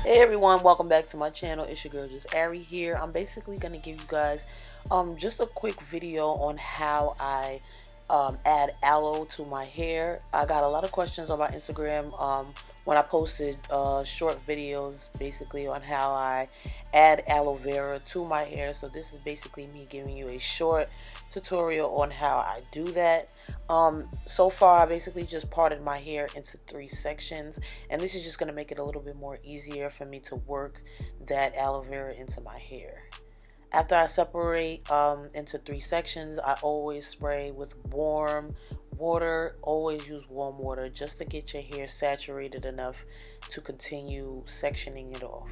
Hey everyone, welcome back to my channel. It's your girl Justaryy here. I'm basically going to give you guys just a quick video on how I add aloe to my hair. I got a lot of questions on my Instagram when I posted short videos basically on how I add aloe vera to my hair. So this is basically me giving you a short tutorial on how I do that. So far I basically just parted my hair into 3 sections, and this is just going to make it a little bit more easier for me to work that aloe vera into my hair. After I separate into 3 sections, I always spray with warm water. Always use warm water just to get your hair saturated enough to continue sectioning it off.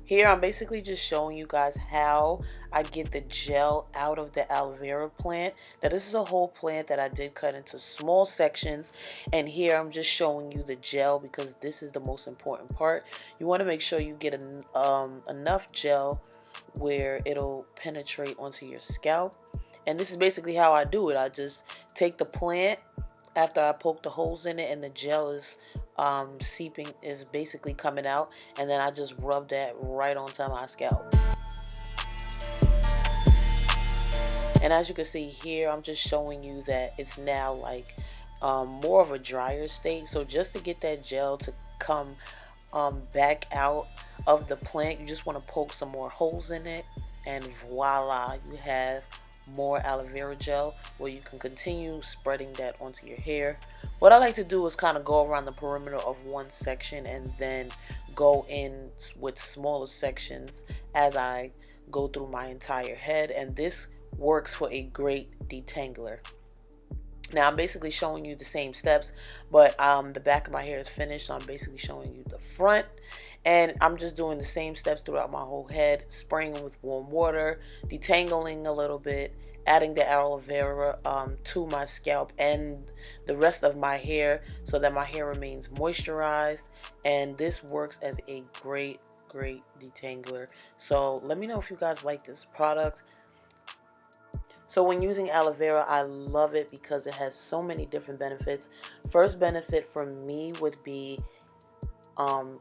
Here I'm basically just showing you guys how I get the gel out of the aloe vera plant. Now this is a whole plant that I did cut into small sections, and here I'm just showing you the gel because this is the most important part. You want to make sure you get enough gel where it'll penetrate onto your scalp. And this is basically how I do it. I just take the plant after I poke the holes in it and the gel is seeping, is basically coming out, and then I just rub that right onto my scalp. And as you can see here, I'm just showing you that it's now like more of a drier state. So just to get that gel to come back out of the plant, you just want to poke some more holes in it, and voila, you have more aloe vera gel where you can continue spreading that onto your hair. What I like to do is kind of go around the perimeter of one section and then go in with smaller sections as I go through my entire head, and this works for a great detangler. Now I'm basically showing you the same steps, but the back of my hair is finished, so I'm basically showing you the front, and I'm just doing the same steps throughout my whole head, spraying with warm water, detangling a little bit, adding the aloe vera to my scalp and the rest of my hair so that my hair remains moisturized, and this works as a great detangler. So let me know if you guys like this product. So when using aloe vera, I love it because it has so many different benefits. First benefit for me would be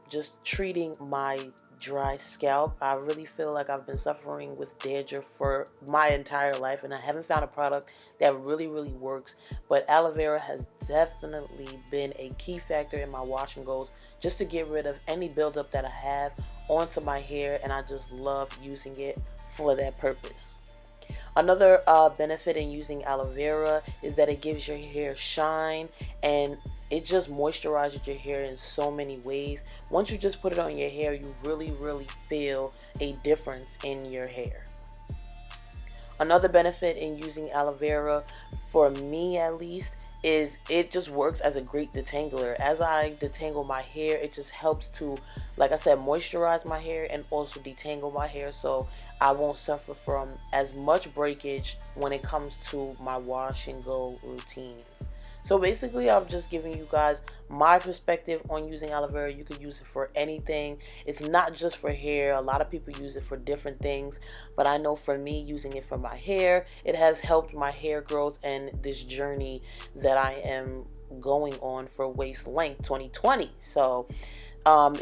just treating my dry scalp. I really feel like I've been suffering with dandruff for my entire life, and I haven't found a product that really works. But aloe vera has definitely been a key factor in my wash and goes, just to get rid of any buildup that I have onto my hair, and I just love using it for that purpose. Another benefit in using aloe vera is that it gives your hair shine, and it just moisturizes your hair in so many ways. Once you just put it on your hair, you really feel a difference in your hair. Another benefit in using aloe vera, for me at least, is it just works as a great detangler. As I detangle my hair, it just helps to, like I said, moisturize my hair and also detangle my hair, so I won't suffer from as much breakage when it comes to my wash and go routines. So basically, I'm just giving you guys my perspective on using aloe vera. You can use it for anything. It's not just for hair. A lot of people use it for different things, but I know for me, using it for my hair, it has helped my hair growth and this journey that I am going on for Waist Length 2020. So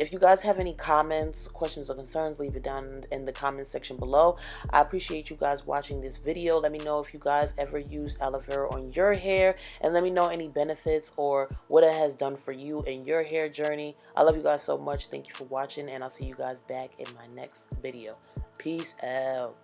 if you guys have any comments, questions, or concerns, leave it down in the comment section below. I appreciate you guys watching this video. Let me know if you guys ever used aloe vera on your hair, and let me know any benefits or what it has done for you in your hair journey. I love you guys so much. Thank you for watching, and I'll see you guys back in my next video. Peace out.